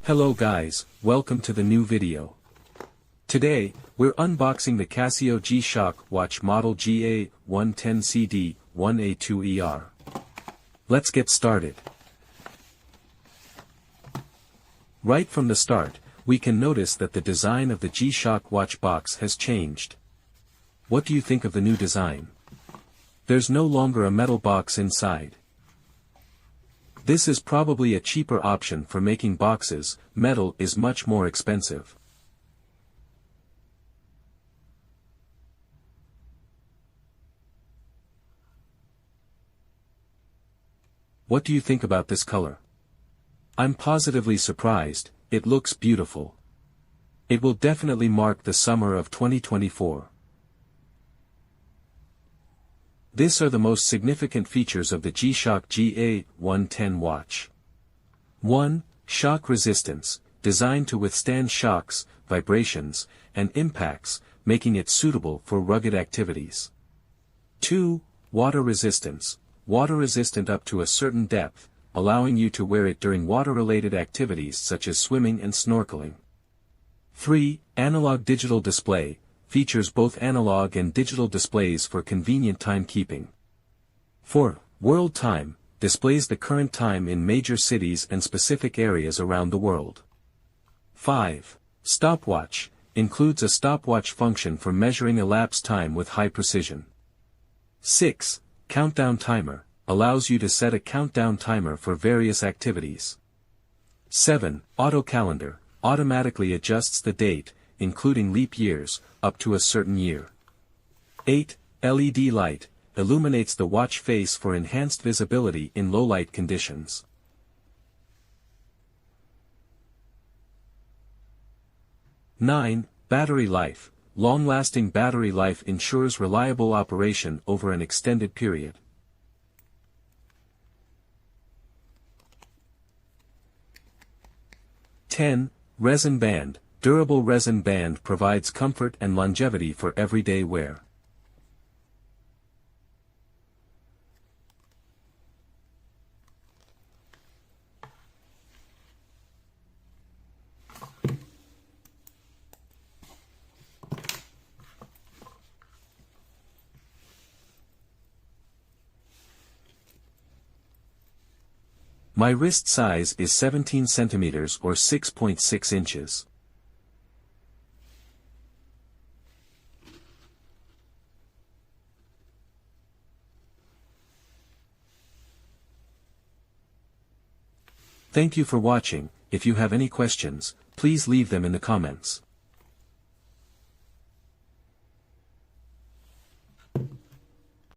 Hello guys, welcome to the new video. Today, we're unboxing the Casio G-Shock watch model GA-110CD-1A2ER. Let's get started. Right from the start, we can notice that the design of the G-Shock watch box has changed. What do you think of the new design? There's no longer a metal box inside. This is probably a cheaper option for making boxes. Metal is much more expensive. What do you think about this color? I'm positively surprised. It looks beautiful. It will definitely mark the summer of 2024. These are the most significant features of the G-Shock GA-110 watch. 1. Shock resistance, designed to withstand shocks, vibrations, and impacts, making it suitable for rugged activities. 2. Water resistance, water-resistant up to a certain depth, allowing you to wear it during water-related activities such as swimming and snorkeling. 3. Analog digital display, features both analog and digital displays for convenient timekeeping. 4. World time, displays the current time in major cities and specific areas around the world. 5. Stopwatch, includes a stopwatch function for measuring elapsed time with high precision. 6. Countdown timer, allows you to set a countdown timer for various activities. 7. Auto calendar, automatically adjusts the date, including leap years, up to a certain year. 8. LED light, illuminates the watch face for enhanced visibility in low-light conditions. 9. Battery life, long-lasting battery life ensures reliable operation over an extended period. 10. Resin band, durable resin band provides comfort and longevity for everyday wear. My wrist size is 17 centimeters or 6.6 inches. Thank you for watching. If you have any questions, please leave them in the comments.